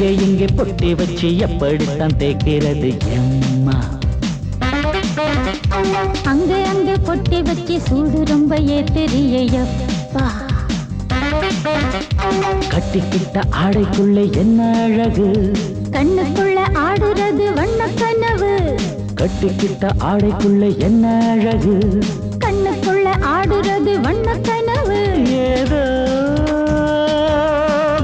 எங்கே எங்கே பொட்டி வச்சு எப்படித்தான் தேய்க்கிறது எம்மா. அங்கே அங்கே பொட்டி வச்சு சூடு ரொம்ப ஏத்தெரியப்பா. கட்டிக்கிட்ட ஆடைக்குள்ளே என்ன அழகு, கண்ணுக்குள்ள ஆடுறது வண்ண கனவு. கட்டிக்கிட்ட ஆடைக்குள்ளே என்ன அழகு, கண்ணுக்குள்ள ஆடுறது வண்ண கனவு. ஏதோ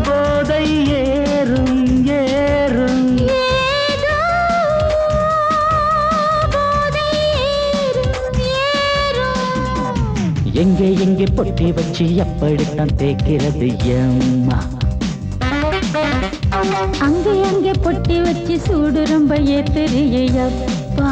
போதை ஏறும் ஏறும், ஏதோ போதை ஏறும் ஏறும். எங்கே எங்கே பொட்டி வச்சு எப்படித்தான் தேய்க்கிறது எம்மா. அங்கே அங்கே பொட்டி வச்சு சூடு ரொம்ப ஏத்தெரியப்பா.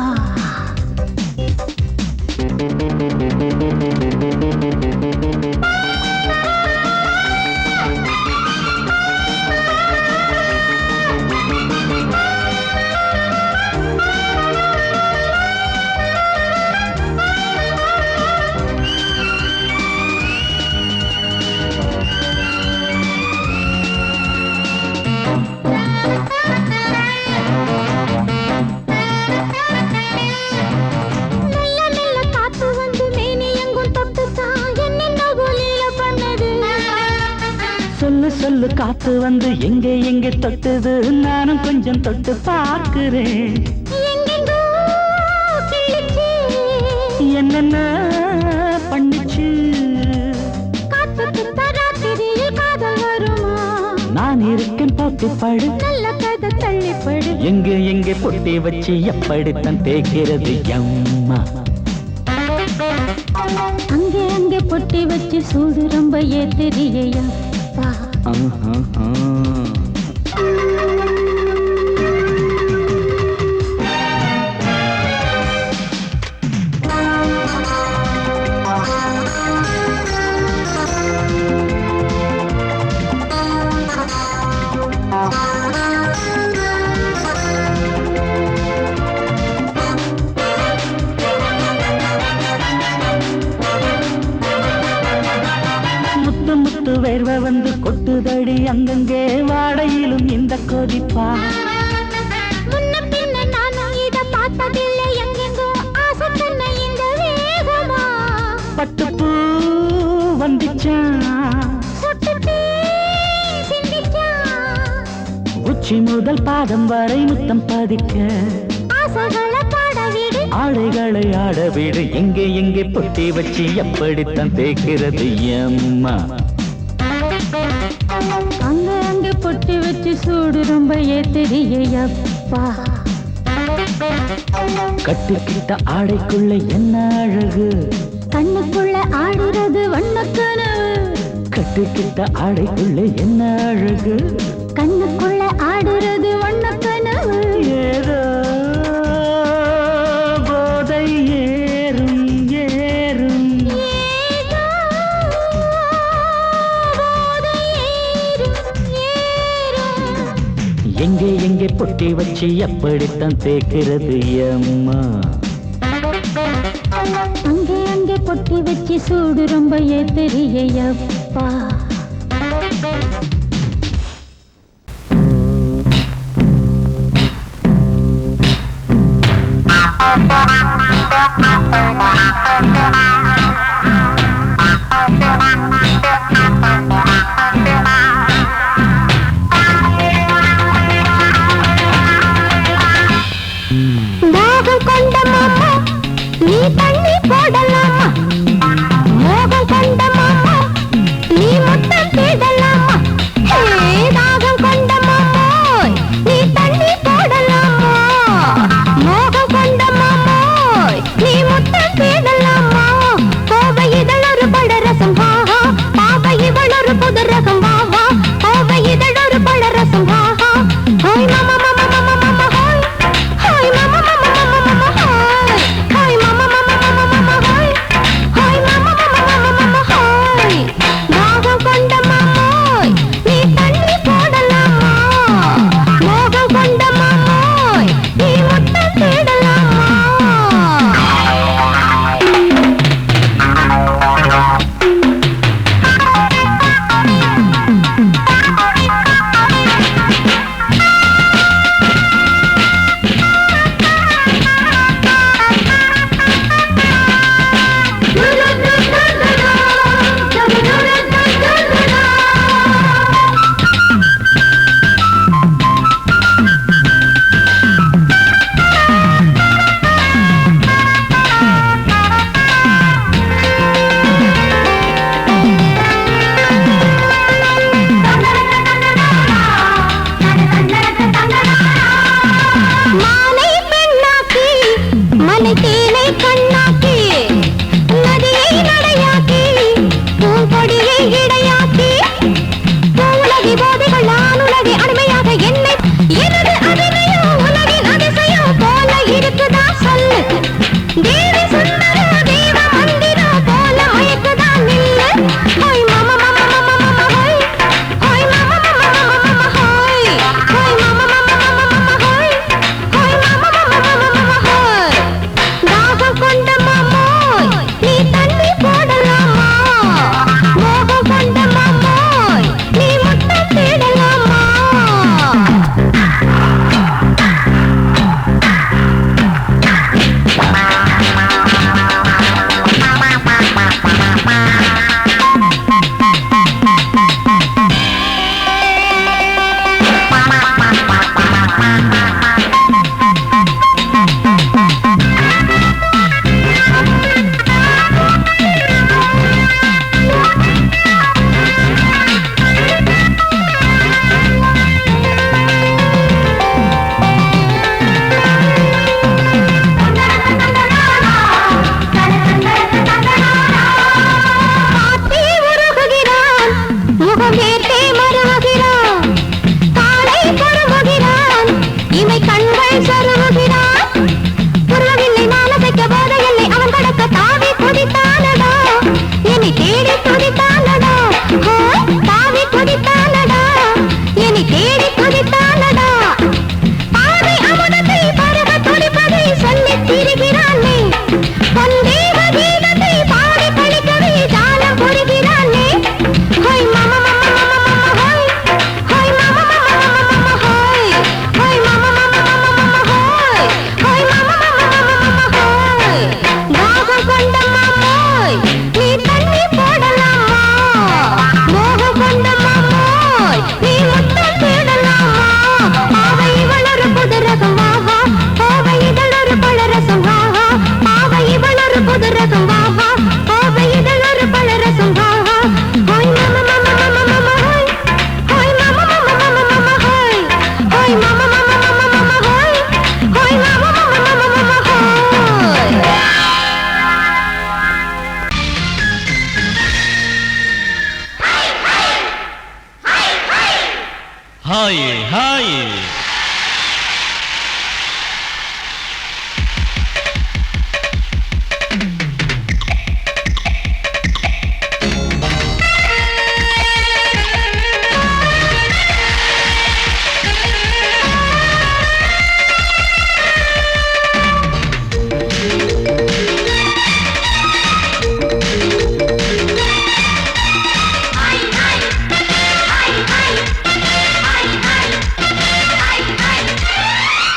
சொல்லு சொல்லு காத்து வந்து எங்கே எங்கே தொட்டுது, நானும் கொஞ்சம் தொட்டு பார்க்கிறேன். என்னென்ன பண்ணிச்சு, நான் இருக்கேன் போட்டு படு, நல்ல கதை தள்ளிப்படு. எங்கே எங்கே பொட்டி வச்சு எப்படித்தான் தேய்க்கிறது எம்மா. அங்கே அங்கே பொட்டி வச்சு சூடு ரொம்ப ஏத்தெரியப்பா. முத்து முத்து வேர்வை வந்து கொட்டுதடி அங்கங்கே, வாடையிலும் இந்த கொதிப்பா. முன்ன பின்ன நானும் இத பார்த்ததில்லை, எங்கெங்கோ ஆசை தன்னை இந்த வேகமா. பட்டுப்பூ வந்துச்சான், சுட்டுட்டே சிந்திச்சான். உச்சி முதல் பாதம் வரை முத்தம் பதிக்க, ஆசைகளை பாட விடு, ஆடைகளை ஆட விடு. எங்கே எங்கே பொட்டி வச்சு எப்படித்தான் தேய்க்கிறது எம்மா. அங்கே அங்கே பொட்டி வச்சு சூடு ரொம்ப ஏத்தெரியப்பா. கட்டிக்கிட்ட ஆடைக்குள்ள என்ன அழகு, கண்ணுக்குள்ள ஆடுறது வண்ணக்கனவு. கட்டிக்கிட்ட ஆடைக்குள்ள என்ன அழகு, கண்ணுக்குள்ள ஆடுறது வண்ணக்கனவு. ஏதோ போதை ஏறும் ஏறும், ஏதோ போதை ஏறும் ஏறும். எங்கே எங்கே பொட்டி வச்சு எப்படித்தான் தேய்க்கிறது எம்மா. அங்கே அங்கே பொட்டி வச்சு சூடு ரொம்ப ஏத்தெரியப்பா. தாகம் கொண்ட மாமா நீ தண்ணி போடலாமா, மோகம் கொண்ட மாமா நீ முத்தம் தேடலாமா. தாகம் கொண்ட மாமோய் நீ தண்ணி போடலாமா, மோகம் கொண்ட மாமோய் நீ முத்தம் தேடலாமா. கோவை இதழொரு பழரசம் வாஹா, பாவை இவளொரு புது ரகம் வாவா. கோவை இதழொரு பழரசம் வாஹா, ஹாய் மாமா மாமா மாமா மாமா ஹாய், ஹாய் மாமா மாமா மாமா மாமா ஹாய், ஹாய் மாமா மாமா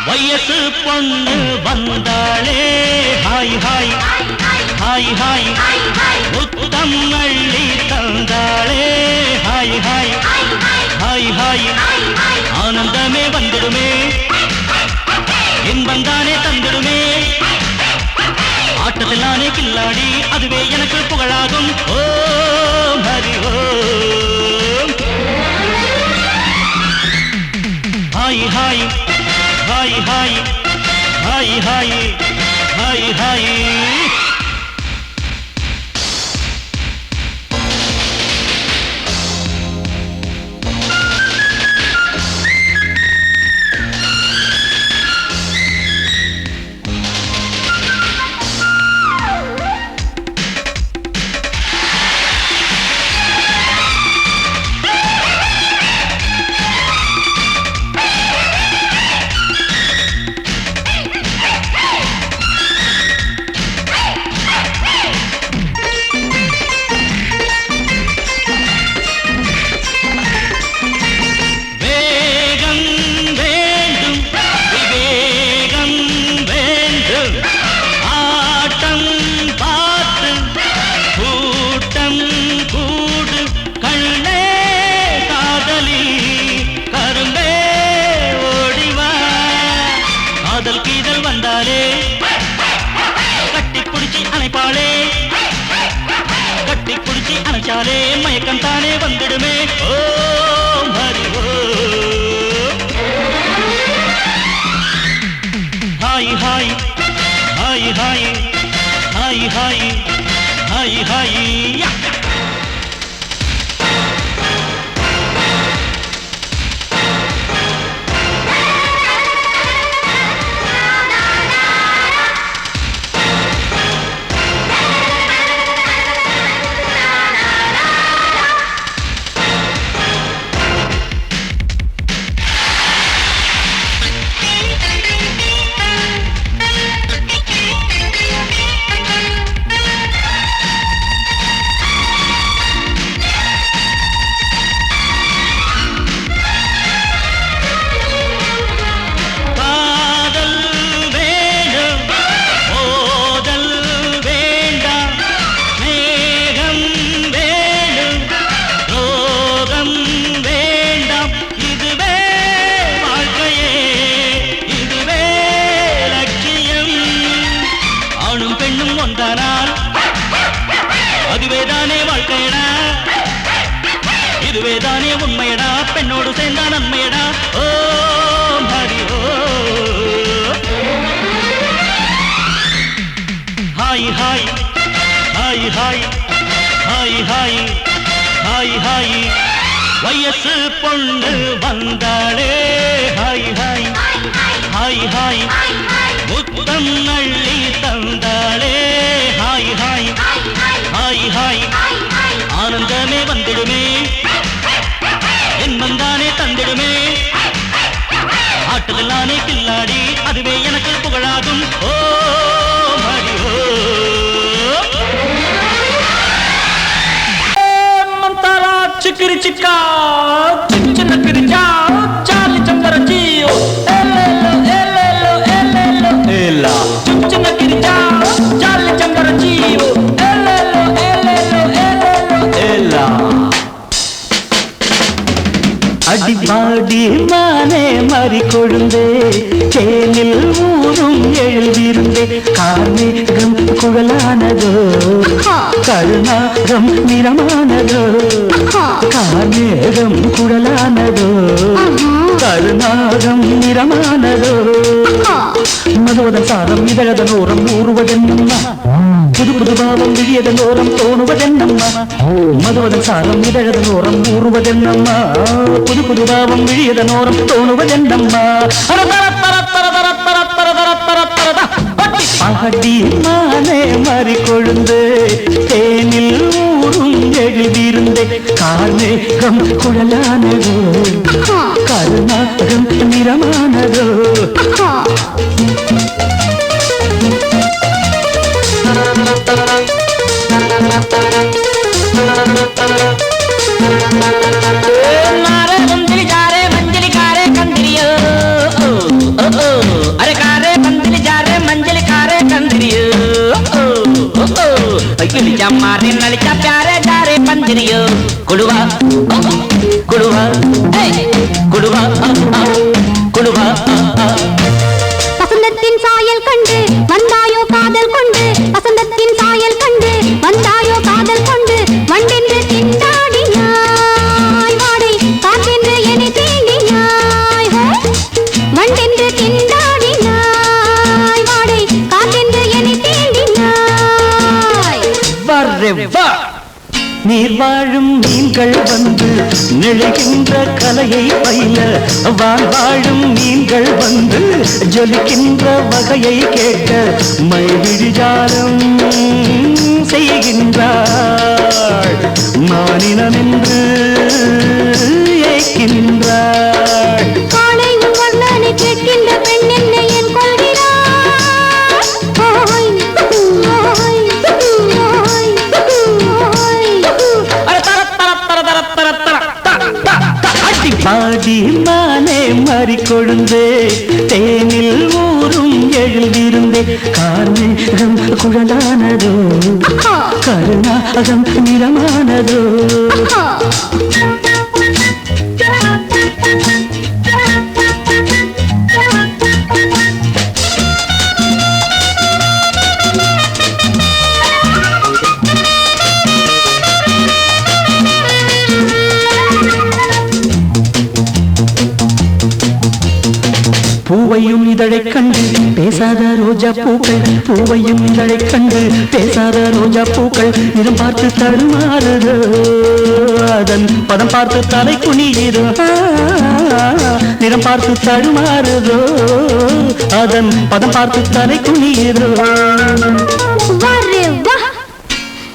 வயசு பொண்ணு வந்தாளே ஹாய் ஹாய் ஹாய் ஹாய் முத்தம் அள்ளி தந்தாளே ஹாய் ஹாய் ஹாய் ஹாய் ஆனந்தமே வந்துடுமே இன்பம் தானே தந்துடுமே ஆட்டத்தில் நானே கில்லாடி அதுவே எனக்கு புகழாகும் ஓம் ஹரி ஓம் ஹாய் ஹாய் ஹாய் ஹாய் ஹாய் ஹாய் ஹாய் ஹாய் அணைச்சாலே மயக்கம் தானே வந்துடுமே ஓம் ஹரி ஓம் ஹாய் ஹாய் ஹாய் ஹாய் ஹாய் ஹாய் ஹாய் ஹாய் அதுவேதானே வாழ்க்கையடா இதுவேதானே உண்மையடா பெண்ணோடு சேர்ந்தா நன்மையடா ஓம் ஹரி ஓம் ஹாய் ஹாய் ஹாய் ஹாய் ஹாய் ஹாய் ஹாய் ஹாய் வயசு பொண்ணு வந்தாளே ஹாய் ஹாய் ஹாய் ஹாய் முத்தம் அள்ளி தந்தாளே ஹாய் ஹாய் ஹாய் ஹாய் ஆனந்தமே வந்துடுமே இன்பம் தானே தந்திடுமே ஆட்டத்தில் நானே கில்லாடி அதுவே எனக்கு புகழாகும் ஓம் ஹரி ஓம் மந்தாரா சிக்கிரி சிக்கா சின்ன கிரிச்சா சாலி சம்பர ஜியோ எல்லெல்லோ எல்லெல்லோ எல்லெல்லோ எல்லா சின்ன கிரிச்சா சாலி சம்பர ஜியோ அடிபாடி மானே மறி கொழுந்தே தேனில் ஊரும் எழுதிருந்தே கார்மேகம் குழலானதோ கருணாகம் நிறமானதோ கார்மேகம் குழலானதோ கருணாகம் நிறமானதோ மதுவதன் சாரம் இதழதன் ஓரம் ஊறுவதன் புது புது பாவம் விழியதன் ஓரம் தோணுவதென்னம்மா மதுவதன் சாரம் இதழதன் ஓரம் ஊறுவதென்னம்மா புது புது பாவம் விழியதன் ஓரம் தோணுவதென்னம்மா பாடி மானே மாறி கொழுந்து தேனில் ஊரும் எழுதியிருந்தே கார்மேகம் குழலானதோ கருணாகம் நிறமானதோ मारे नलिका प्यारे डारे पंजरियो कुड़वा कुड़वा कुड़वा कुड़वा வசந்தத்தின் சாயல் கண்டு வந்தாயோ காதல் கொண்டு வசந்தத்தின் சாயல் கண்டு வந்தாயோ காதல் கொண்டு வண்டென்று திண்டாடினாய் வாடை காற்றென்று என்னை தீண்டினாய் வண்டென்று திண்டாடினாய் வாடை காற்றென்று என்னை தீண்டினாய் வரவா நீர் வாழும் மீன்கள் வந்து நெழுகின்ற கலையை பயில வாழும் மீன்கள் வந்து ஜொலிக்கின்ற வகையை கேட்க மைவிழிஜாலம் செய்கின்றாள் மானினம் என்று ஏற்கின்றாள் காலை வர்ணனை கேட்கின்ற பெண் என்னை என் பாடி மானே மாறி கொழுந்தே தேனில் ஊரும் எழுதியிருந்தே கார்மேகம் குழலானதோ கருணாகம் நிறமானதோ பூவையும் இதழைக் கண்டு பேசாத ரோஜா பூக்கள் பூவையும் இதழைக் கண்டு பேசாத ரோஜா பூக்கள் நிறம் பார்த்து தடுமாறுதோ அதன் பதம் பார்த்து தலை குனியுதோ நிறம் பார்த்து தடுமாறுதோ அதன் பதம் பார்த்து தலை குனியுதோ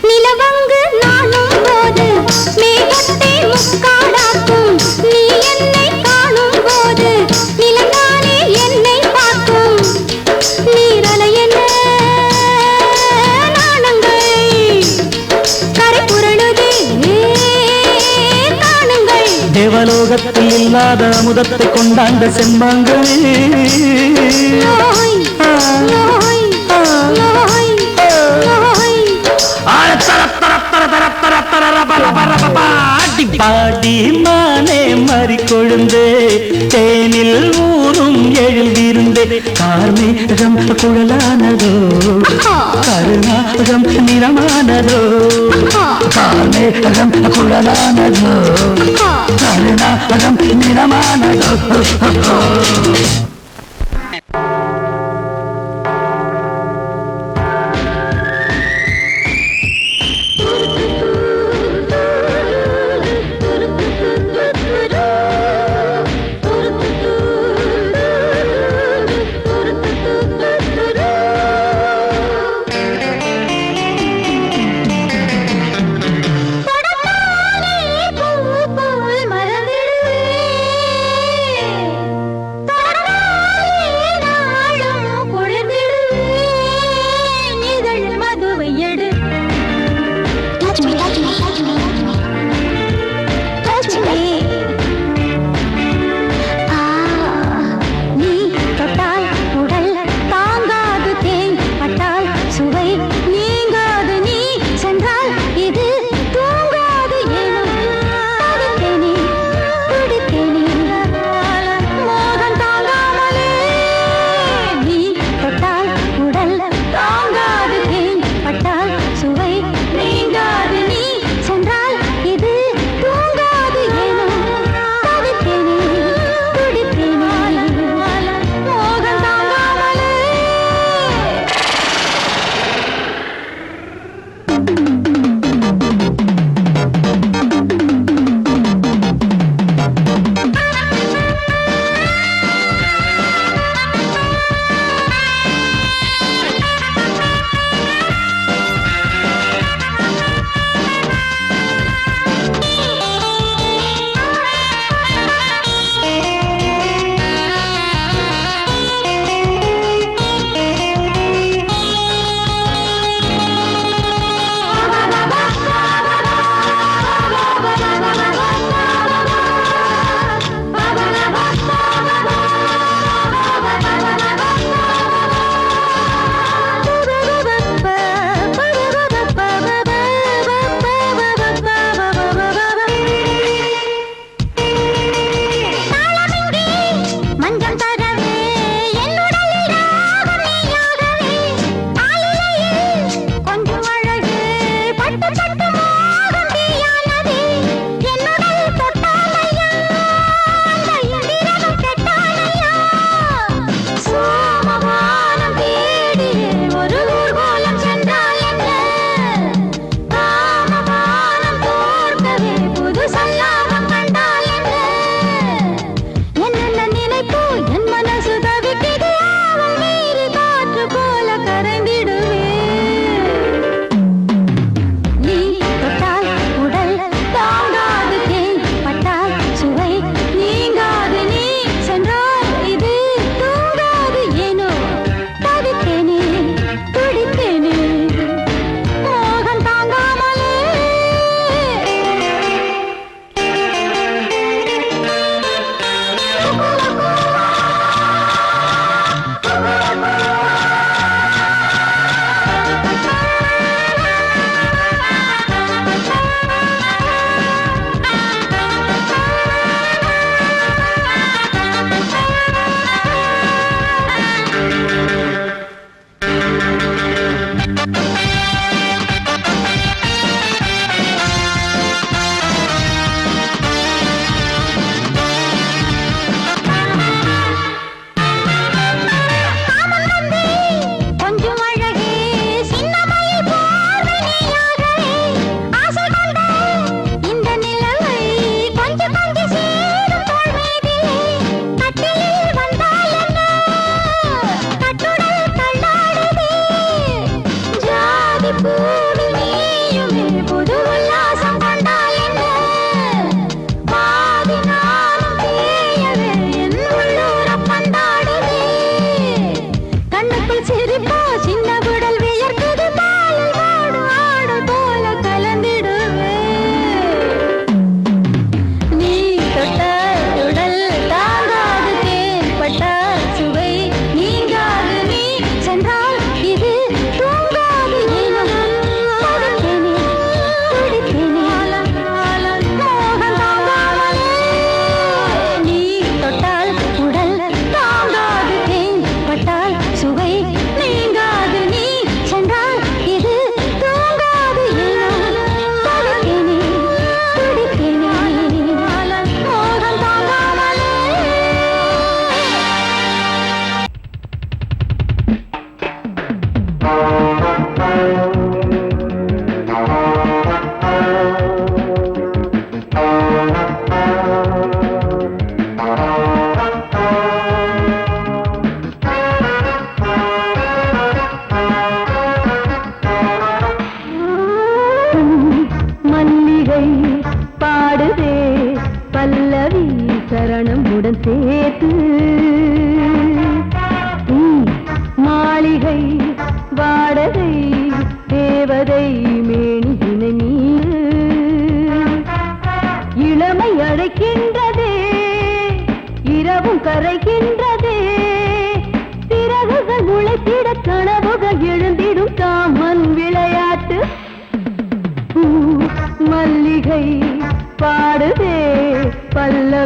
நிலவங்கு நானும் போது மேகத்தை முக்காடாக்கும் நீ என்னை காணும் போது நிலந்தானே என்னை பார்க்கும் நீரலையென நாணங்கள் கரை புரளுதே காணுங்கள் தேவலோகத்தில் இல்லாத அமுதத்தை கொண்டாண்ட செம்பாங்களே பாடி மானே மாறி கொழுந்தே தேனில் ஊரும் எழுதியிருந்தே கார்மேகம் குழலானதோ கருணாகம் நிறமானதோ கார்மேகம் குழலானதோ கருணாகம் நிறமானதோ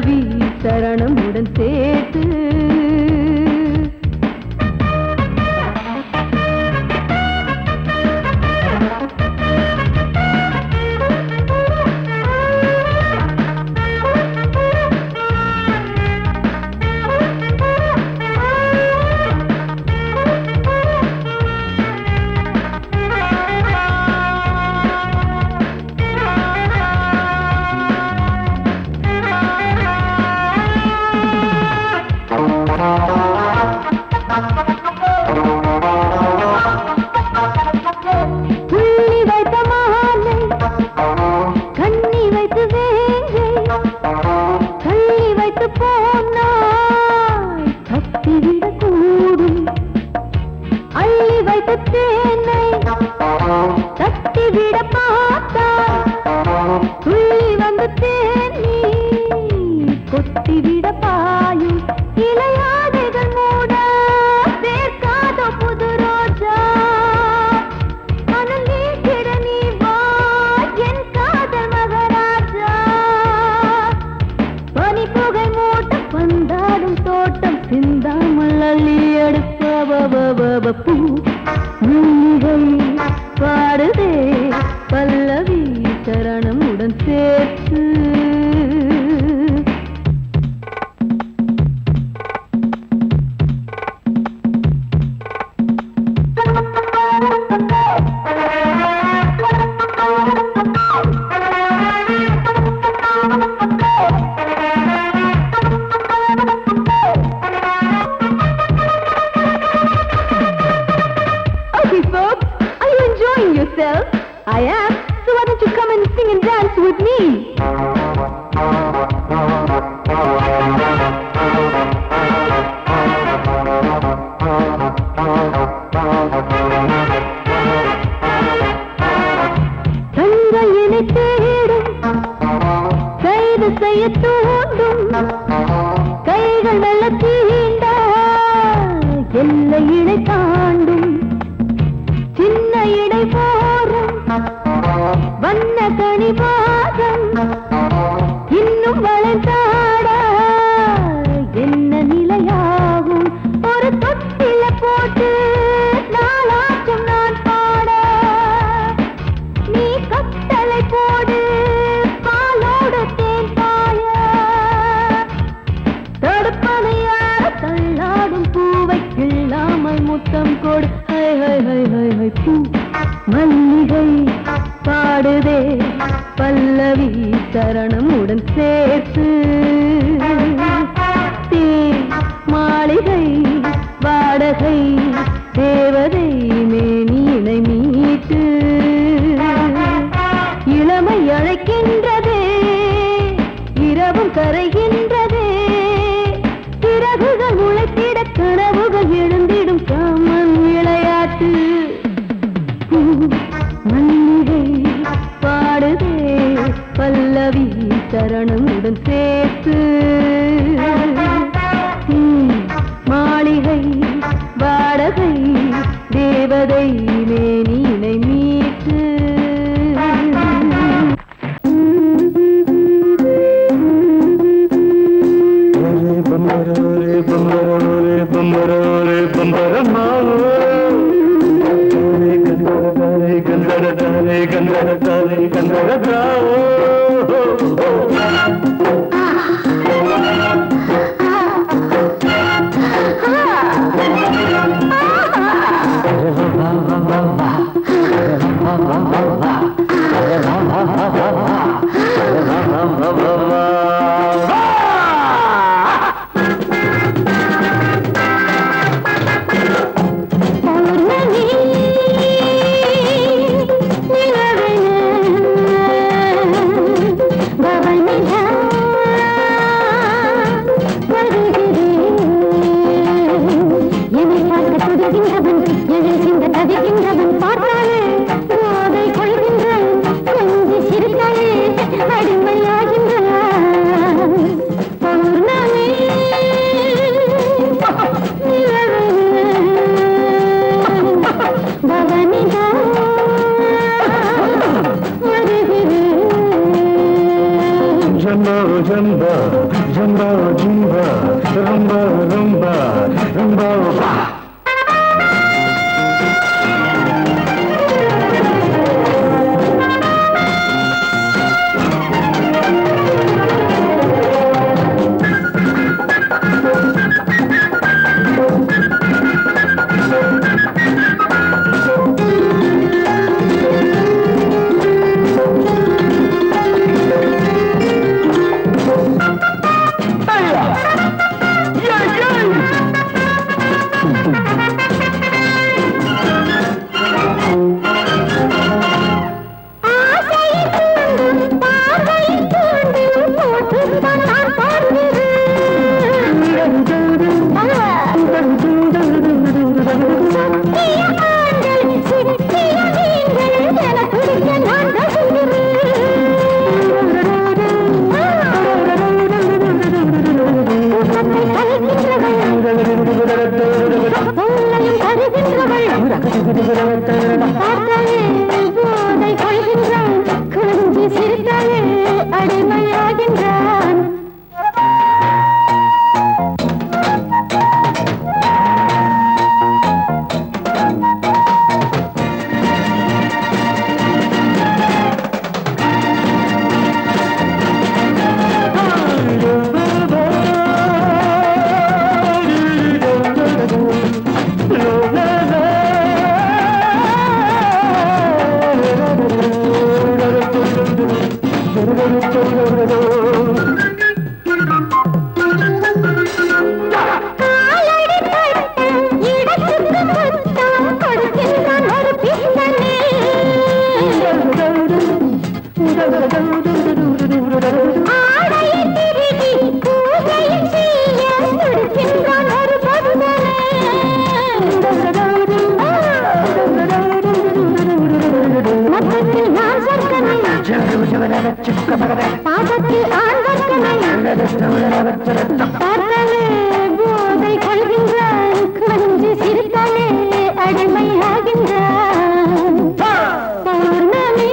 பல்லவி சரணமுடன் சேர்த்து பாடுதே பல்லவி சரணமுடன் சேர்த்து I am, so why don't you come and sing and dance with me? தங்கையினை தேடும் கைது செய்ய தூண்டும் கைகள் நல்ல தீண்ட எல்லை இடை தாண்டும் சின்ன இடை போரும் வண்ண கனிவாதம் இன்னும் வளர்ந்தாட என்ன நிலையாகும் ஒரு தொட்டில போட்டு நாளாச்சும் நான் பாட நீ கட்டளை போடு பாலோடு தேன் பாய தடுப்பனையார தள்ளாடும் பூவை கிள்ளாமல் முத்தம் கொடு high high high high high பூ மல்லிகை பாடுதே பல்லவி சரணமுடன் சேர்த்து மாளிகை வாடகை தேவதை மேனியினை மீட்டு இளமை அழைக்கின்றதே இரவும் கரைகின்றதே சிறகுகள் முளைத்திட கனவுகள் எழுந்திடும் காமன் விளையாட்டு மல்லிகை பாடுதே பல்லவி சரணமுடன் சேர்த்து மாளிகை வாடகை தேவதை மேனியினை மீட்டு rumba, rumba, rumba. அடிமையாகின்றான் பாதத்தில் போதை கொள்கின்றான் கொஞ்சி சிரித்தாலே அடிமையாகின்றான் பௌர்ணமி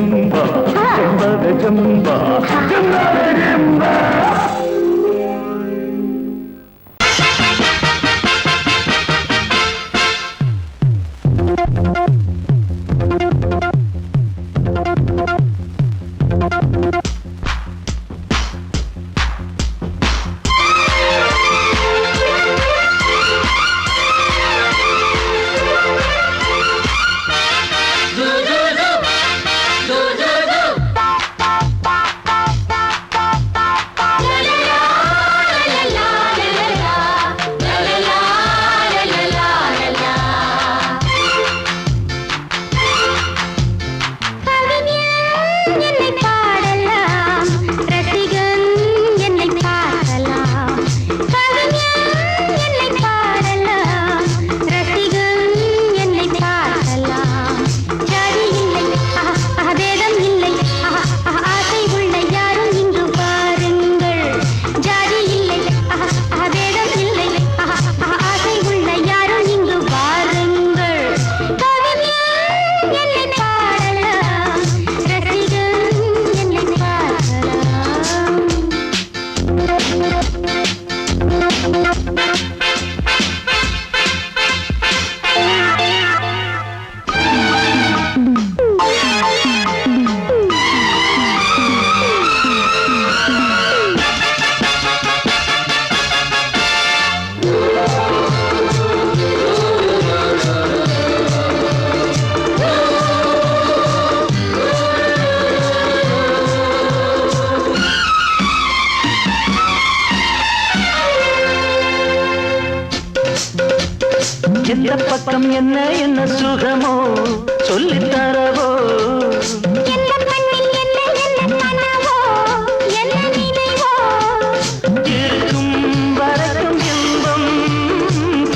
Jumba, jumba, jumba. எந்த பக்கம் என்ன என்ன சுகமோ சொல்லித் தரவோ இருக்கும் வரைக்கும் இன்பம்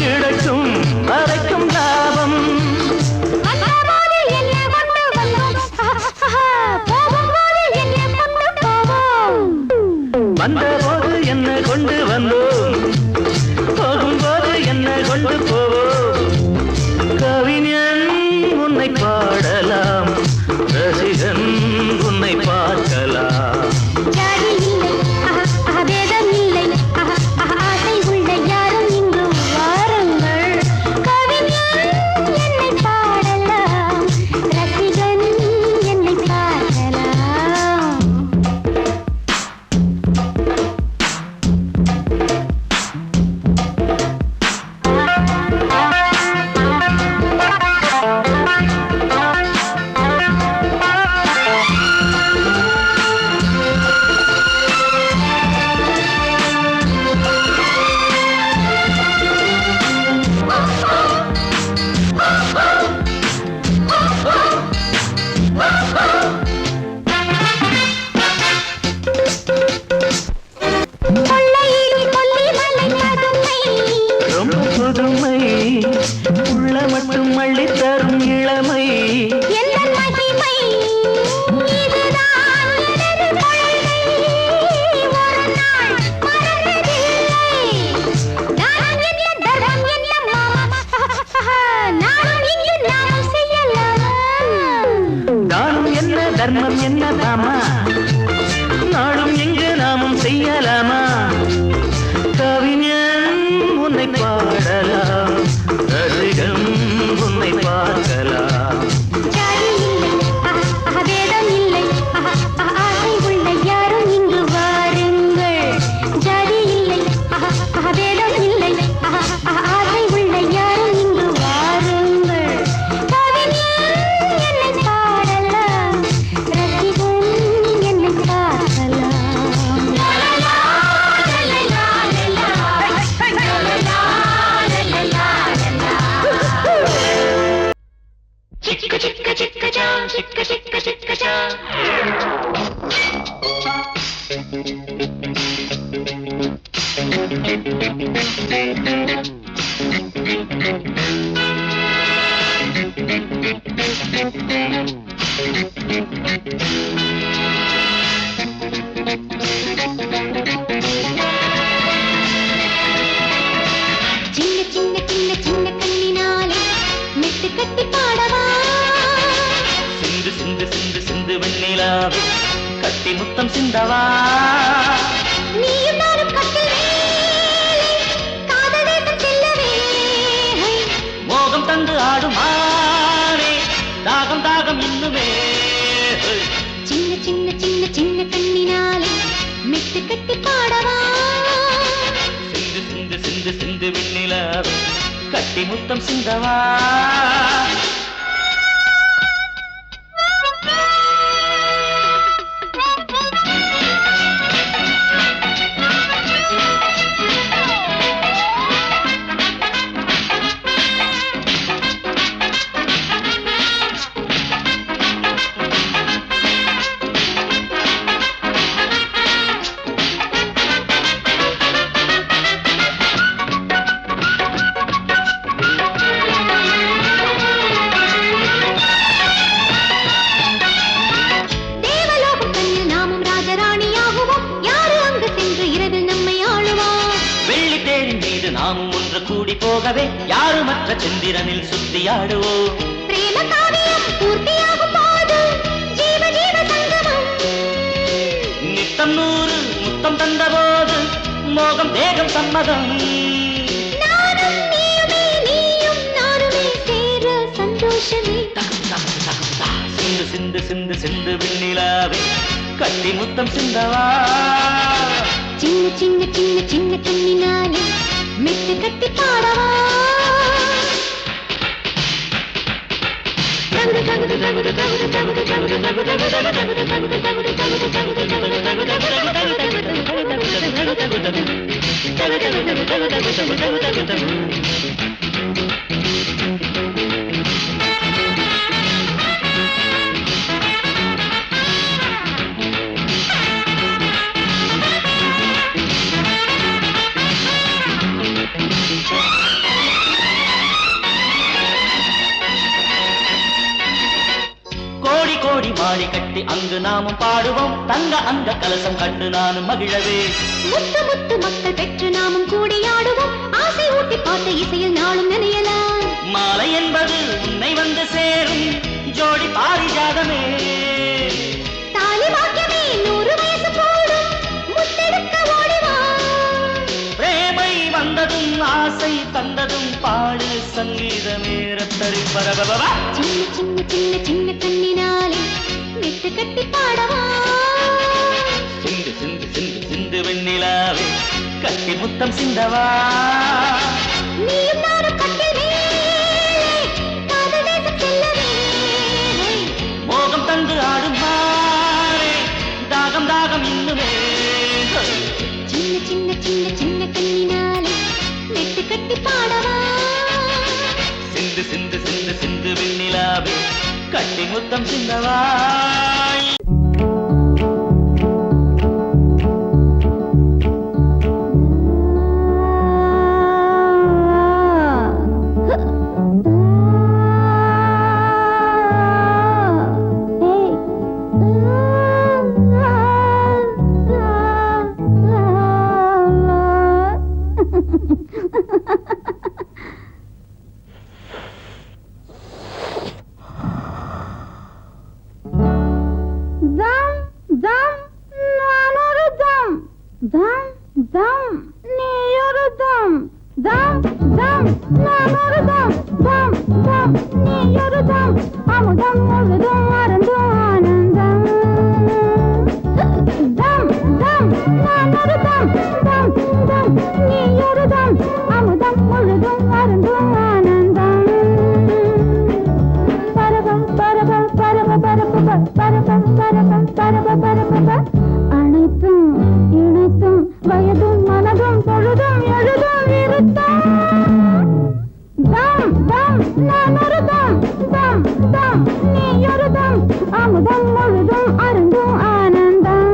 கிடைக்கும் வரைக்கும் லாபம் வந்தபோது என்ன கொண்டு வந்தோம் போக பாடலாம் ரசிகம் உன்னை பார்க்கலாம் ஜாதி இல்லை வேதம் இல்லை ஆசை உள்ள யாரும் இங்கு வாருங்கள் ஜாதி இல்லை வேதம் இல்லை ஆசை உள்ள யாரும் இங்கு வாருங்கள் கவிஞன் என்னை பாடலாம் ரசிகன் என்னை பார்க்கலாம் Chicka chicka chicka cha, chicka chicka chicka cha. சின்ன சின்ன சின்ன சின்ன கண்ணினாலே மெட்டு கட்டி பாடவா சிந்து சிந்து சிந்து சிந்து வெண்ணிலாவே கட்டி முத்தம் சிந்தவா நீயும் நானும் கட்டில் வேலை காதல் தேசம் செல்லவே மோகம் தந்து ஆடுமானே தாகம் தாகம் இன்னுமே சின்ன சின்ன சின்ன சின்ன கண்ணினாலே மெட்டு கட்டி பாடவா சிந்து சிந்து சிந்து சிந்து வெண்ணிலாவே கட்டி முத்தம் சிந்தவா தேவலோகம் தன்னில் நாமும் ராஜராணியாகுவோம் யாரு அங்கு சென்று இரவில் நம்மை ஆளுவார் வெள்ளி தேரின் மீது நாமும் ஒன்று கூடி போகவே யாருமற்ற சந்திரனில் சுத்தியாடுவோம் பிரேம காவியம் பூர்த்தியாகும் போது ஜீவ ஜீவ சங்கமம் நித்தம் 100 முத்தம் தந்தபோது மோகம் தேகம் சம்மதம் நானும் நீயுமே நீயும் நானுமே சேர சந்தோஷமே சிந்து சிந்து சிந்து சிந்து வெண்ணிலாவே கட்டி முத்தம் சிந்தவா சின்ன சின்ன சின்ன சின்ன கண்ணினாலே மெட்டு கட்டி பாடவா கோடி கோடி மாடி கட்டி அங்கு நாமும் பாடுவோம் தங்க அந்த கலசம் கண்டு நானும் மகிழவே முத்து முத்து மக்கள் பெற்று நாமும் கூடியாடுவோம் ஆசை ஊட்டி பார்த்த இசையில் நாளும் நினையலாம் மாலை என்பது உன்னை வந்து சேரும் ஜோடி பாரிஜாதமே தாலி வாக்கியமே 100 வயசு போடும் முத்தெடுக்க ஓடிவா பிரேமை வந்ததும் ஆசை தந்ததும் பாடு சங்கீதமே ரத்தரி பரபரவா சின்ன சின்ன சின்ன சின்ன கண்ணினாலே மெட்டு கட்டி பாடவா சிந்து சிந்து சிந்து சிந்து வெண்ணிலாவே கட்டி முத்தம் சிந்தவா நீயும் நானும் கட்டில் வேலை காதல் தேசம் செல்லவே மோகம் தந்து ஆடும் மாறே தாகம் தாகம் இன்னுமே சின்ன சின்ன சின்ன சின்ன கண்ணினாலே மெட்டு கட்டி பாடவா சிந்து சிந்து சிந்து சிந்து வெண்ணிலாவே கட்டி முத்தம் சிந்தவா தம் நான் ஒரு தம் தம் தம் நீ ஒரு தம் அமுதம் முழுதும் மறந்தும் ஆனந்தம் தம் தம் நான் ஒரு தம் தம் தம் நீ ஒரு தம் அமுதம் முழுதும் மறந்தும் ஆனந்தம் பரபம் பரபம் பரப பரப பரபம் பரபம் பரப பரப அனைத்தும் இணைத்தும் வயதும் மனதும் பொழுதும் எழுதும் இருத்தம் தம் தம் நான் ஒரு தம் தம் தம் நீ ஒரு தம் அமுதம் முழுதும் அருந்தும் ஆனந்தம்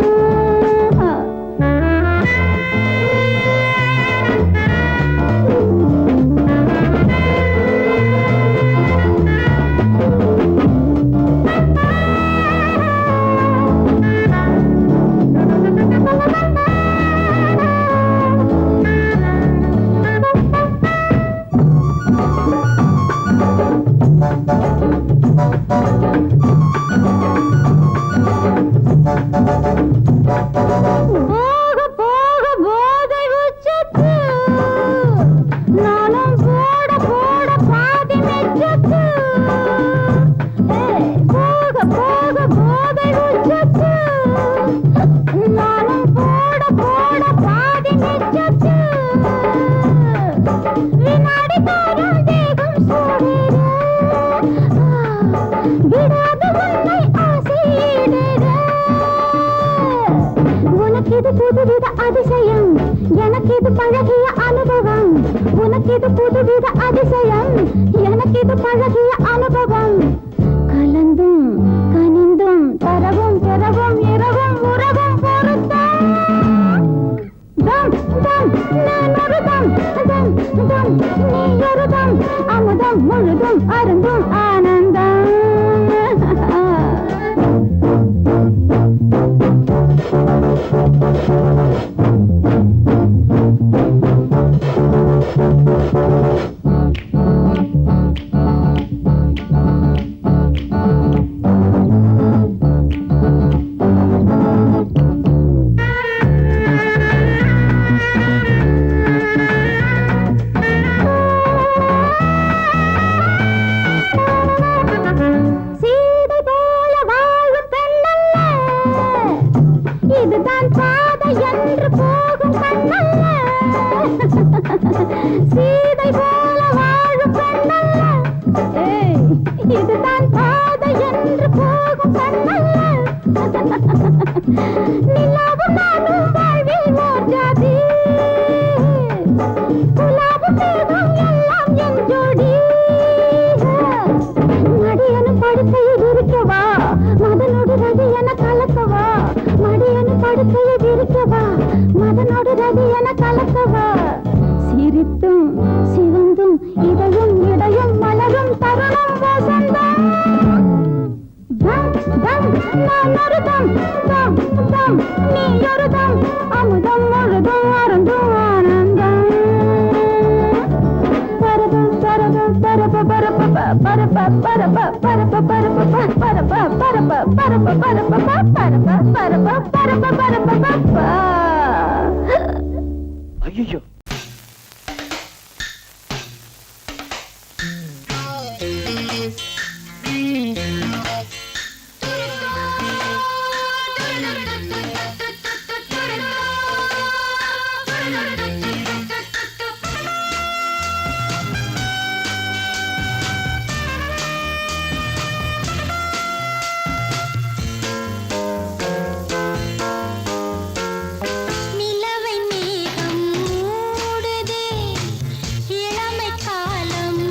போக போக போதை உச்சத்து நானும் போட போட பாதி மெச்சத்து போக போக போதை உச்சத்து நானும் போட போட பாதி மெச்சத்து வினாடி தோறும் தேகம் சூடேற விடாத உன்னை ஆசையிடற உனக்கிது புதுவித அதிசயம் எனக்கிது பழகிய அனுபவம் உனக்கிது புதுவித அதிசயம் எனக்கிது பழகிய அனுபவம் கலந்தும் கனிந்தும் தரவும் பெறவும் இரவும் உறவும் பொருத்தம் தம் தம் நான் ஒரு தம் தம் தம் நீ ஒரு தம் அமுதம் முழுதும் அருந்தும் ஆனந்தம் சீதை போல வாழும் பெண்ணல்ல இதுதான் பாதை என்று போகும் கண்ணல்ல சீதை போல வாழும் பெண்ணல்ல இதுதான் பாதை என்று போகும் கண்ணல்ல நிலாவும் நானும் வாழ்வில் ஓர் ஜாதி குலாபும் தேகம் எல்லாம் என் ஜோடி மடியனும் படுக்கையில் இருக்கவா மதனோடு ரதி என கலக்கவா மடியனும் படுக்கையில் இருக்கவா மதனோடு ரதி என கலக்கவா சிரித்தும் சிவந்தும் இடையும் இடையும் மலரும் தருணம் வசந்தம் தம் தம் நான் ஒரு தம் தம் தம் நீ ஒரு தம் அமுதம் முழுதும் அருந்தும் ஆனந்தம் பரபம் பரபம் பரப பரப பரப பரப பரப பரப பரப பரப பரப பரப பரப பரப பரப பரப ஐயோ நிலவை மேகம் மூடுதே இளமை காலம்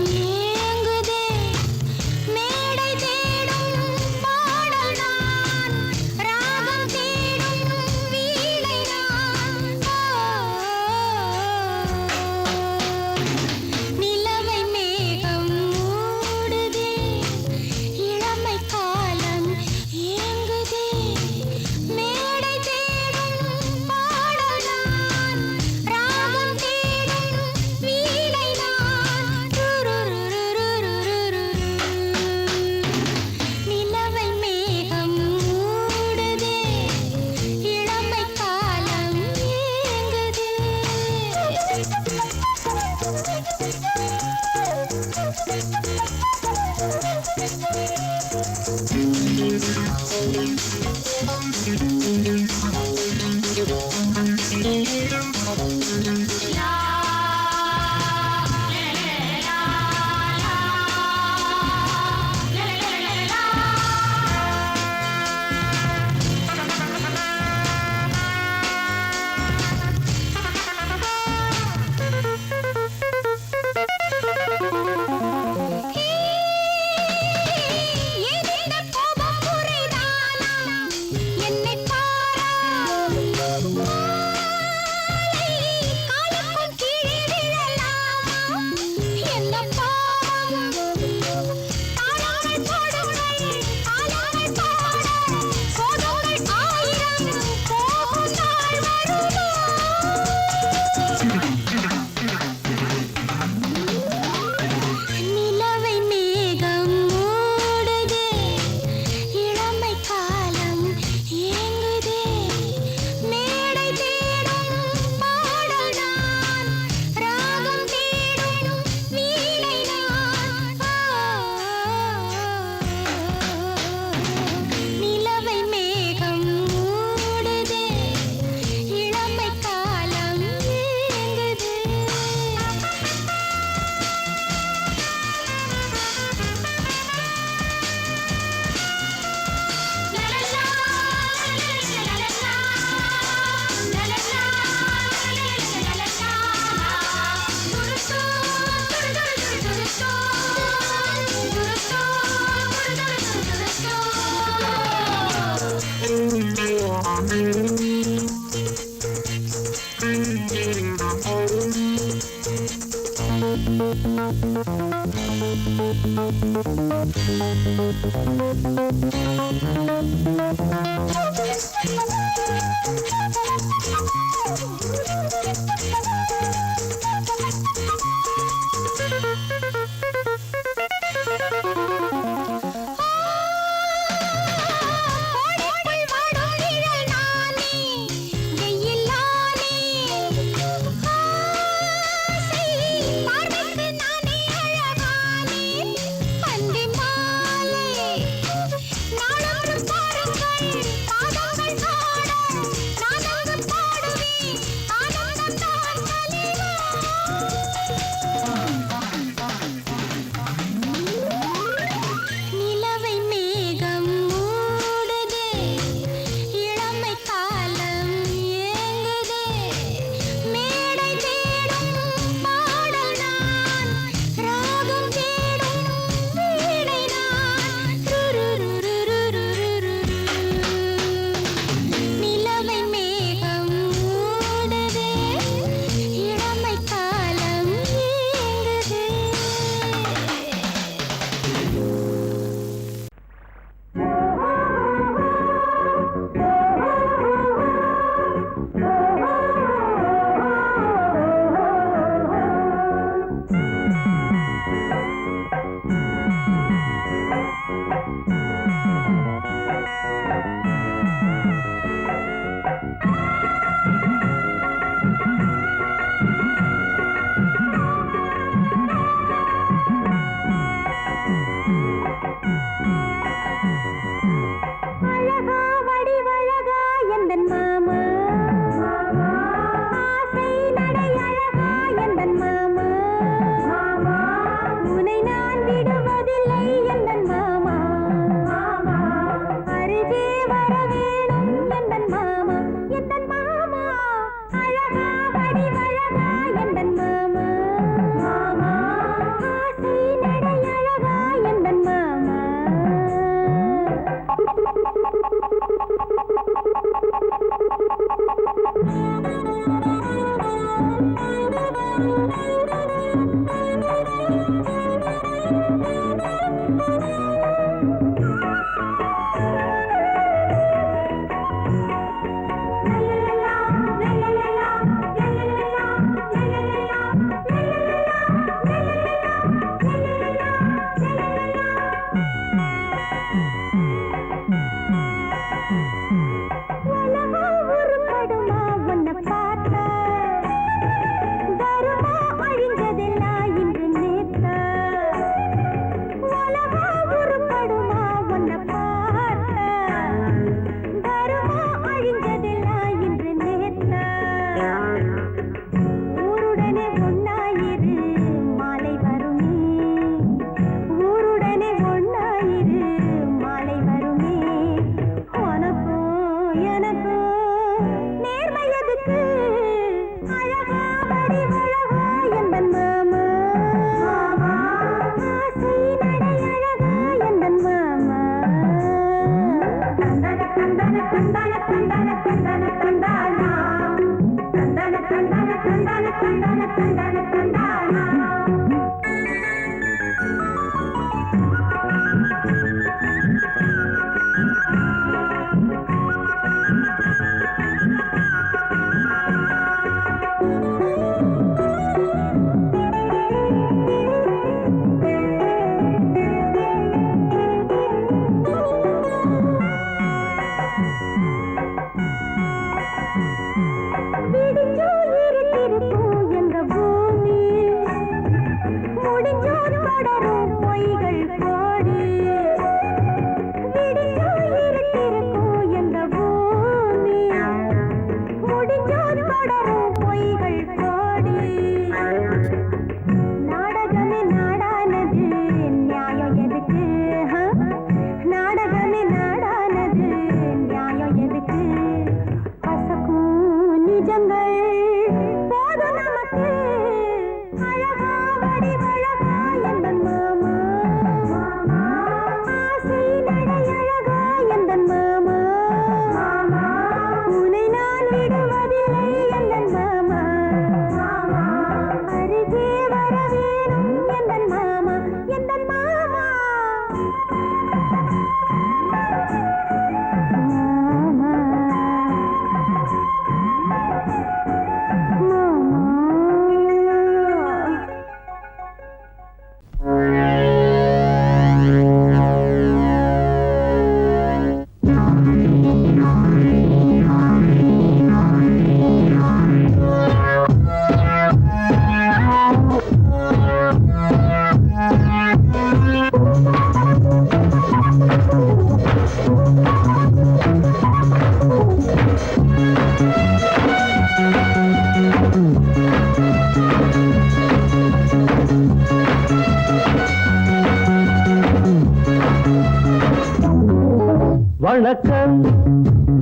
வணக்கம்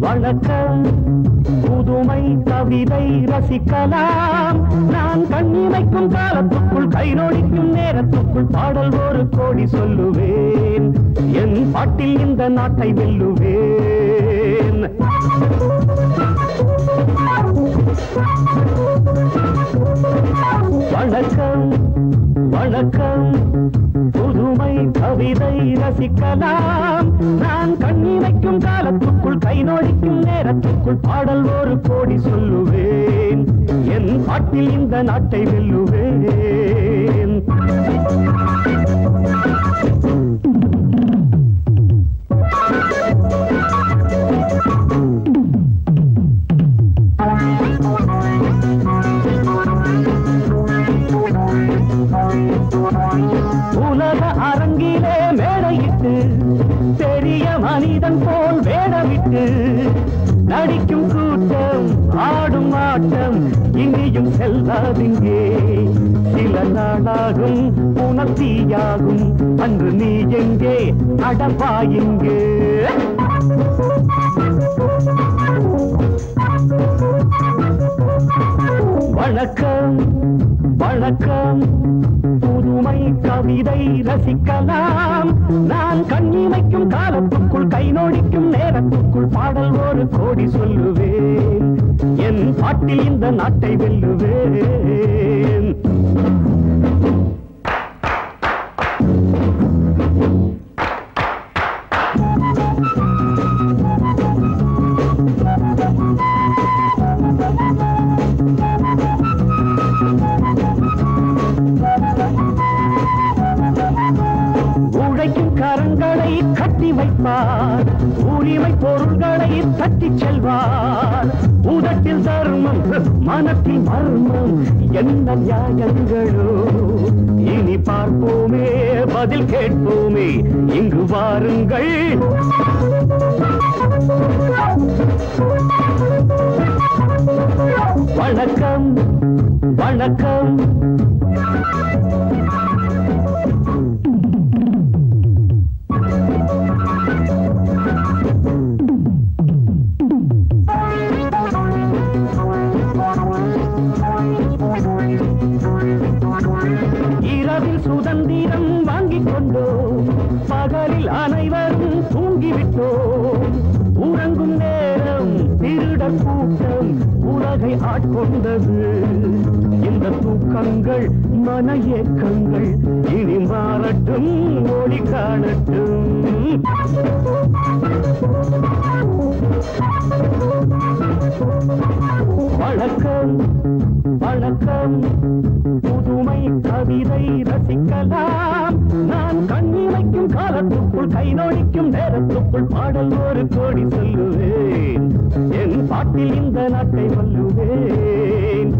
வணக்கம் புதுமை கவிதை ரசிக்கலாம் நான் கண்ணிமைக்கும் காலத்துக்குள் கை நொடிக்கும் நேரத்துக்குள் பாடல் ஒரு கோடி சொல்லுவேன் என் பாட்டில் இந்த நாட்டை வெல்லுவேன் வணக்கம் வணக்கம் புதுமை கவிதை ரசிக்கலாம் நான் கண்ணிமைக்கும் காலத்துக்குள் கை நொடிக்கும் நேரத்துக்குள் பாடல் ஒரு கோடி சொல்லுவேன் என் பாட்டில் இந்த நாட்டை வெல்லுவேன் உலக அரங்கிலே மேடையிட்டு பெரிய மனிதன் போல் வேடமிட்டு நடிக்கும் கூட்டம் ஆடும் ஆட்டம் இங்கேயும் செல்லாதிங்கே சில நாளாகும் உணர்த்தியாகும் அன்று நீ எங்கே அடப்பாயிங்கே வணக்கம் வணக்கம் புதுமை கவிதை ரசிக்கலாம் நான் கண்ணிமைக்கும் காலத்துக்குள் கை நொடிக்கும் நேரத்துக்குள் பாடல் ஒரு கோடி சொல்லுவேன் என் பாட்டில் இந்த நாட்டை வெல்லுவேன் கரங்களை கட்டி வைப்பார் உரிமை பொருள்களை தட்டி செல்வார் உதட்டில் தர்மம் மனத்தில் மர்மம் என்ன நியாயங்களோ இனி பார்ப்போமே பதில் கேட்போமே இங்கு வாருங்கள் வணக்கம் வணக்கம் இரவில் சுதந்திரம் வாங்கிக் கொண்டோம் பகலில் அனைவரும் தூங்கிவிட்டோம் உறங்கும் நேரம் திருடர் கூட்டம் உலகை ஆட்கொண்டது வந்த தூக்கங்கள் மன ஏக்கங்கள் இனி மாறட்டும் ஒளி காணட்டும். வணக்கம் வணக்கம் புதுமை கவிதை ரசிக்கலாம். நான் கண்ணிமைக்கும் காலத்துக்குள் கை நோடிக்கும் நேரத்துக்குள் பாடல் ஒரு கோடி சொல்லுவேன். என் பாட்டில் இந்த நாட்டை வல்லுவேன்.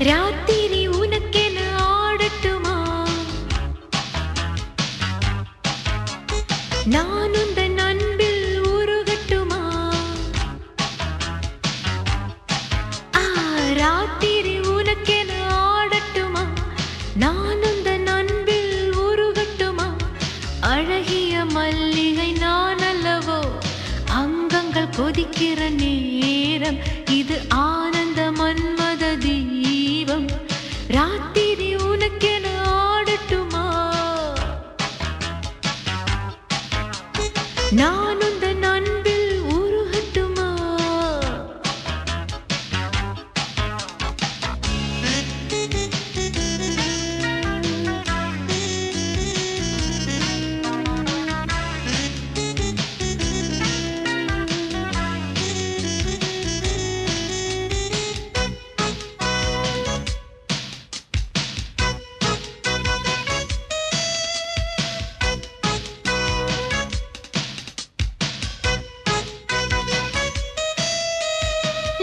ராத்திரி உனக்கென ஆடட்டுமா நான் உந்தன் அன்பில் உருகட்டுமா ராத்திரி உனக்கென ஆடட்டுமா நான் உந்தன் அன்பில் உருகட்டுமா அழகிய மல்லிகை நான் அல்லவோ அங்கங்கள் கொதிக்கிற நேரம் இது ஆனந்த மன்மத தீபம் ராத்திரி உனக்கென ஆடட்டுமா நான் உந்தன் அன்பில் உருகட்டுமா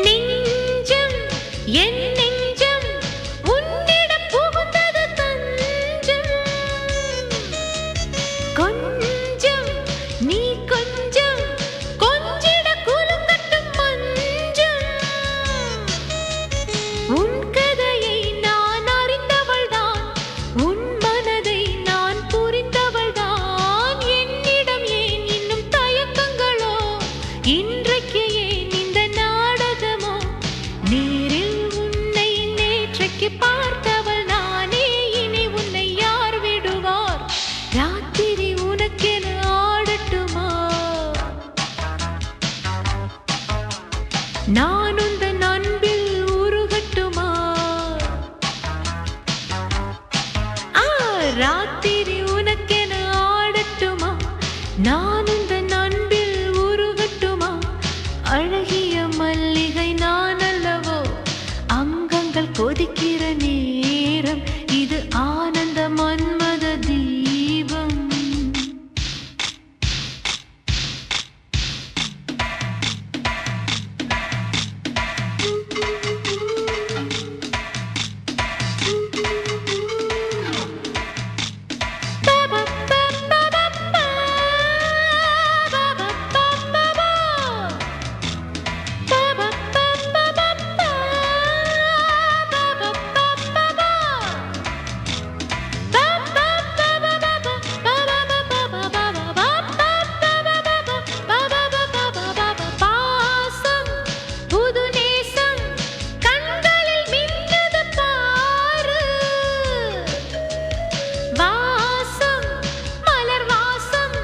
நெஞ்சம் என் நெஞ்சம் உன்னிடம் புகுந்தது தஞ்சம் கொஞ்சம் நீ கொஞ்சம் கொஞ்சிட குலுங்கட்டும் மஞ்சம் உன் கதையை நான் அறிந்தவள்தான் உன் மனதை நான் புரிந்தவள்தான் என்னிடம் ஏன் இன்னும் தயக்கங்களோ இன்றைக்கு ஏன் இந்த நாடகமோ நேரில் உன்னை நேற்றைக்கு பார்த்தவள் நானே இனி உன்னை யார் விடுவார் ராத்திரி உனக்கென ஆடட்டுமா நான் உந்தன் அன்பில் உருகட்டுமா ராத்திரி உனக்கென ஆடட்டுமா நான் உந்தன் அன்பில் உருகட்டுமா அழகிய மல்லிகை நான் அல்லவோ அங்கங்கள் கொதிக்கிற நேரம் இது ஆனந்த மன்மத தீபம் பாசம் புது நேசம் கண்களில் மின்னது பாரு வாசம் மலர் வாசம்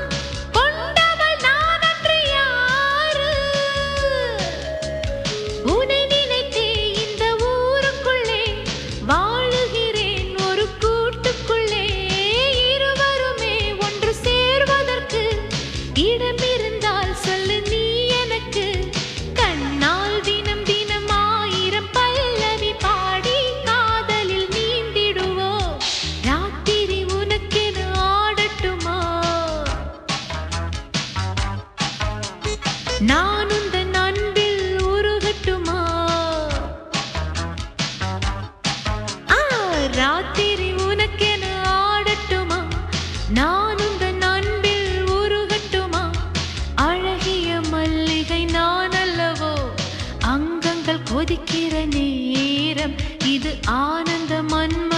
கொண்டவள் நான் அன்று யாரு உன்னை நினைத்தே இந்த ஊருக்குள்ளே வாழுகிறேன் ஒரு கூட்டுக்குள்ளே இருவருமே ஒன்று சேர்வதற்கு இடமிருந்தால் சொல்லு நீ எனக்கு கண்ணால் தினம் தினம் ஆயிரம் பல்லவி பாடி காதலில் நீந்திடுவோ ராத்திரி உனக்கென ஆடட்டுமா நான் உந்தன் அன்பில் உருகட்டுமா ராத்திரி உனக்கென ஆடட்டுமா நான் உந்தன் அன்பில் உருகட்டுமா அழகிய மல்லிகை நான் அல்லவோ அங்கங்கள் கொதிக்கிற நேரம் இது ஆனந்த மன்மத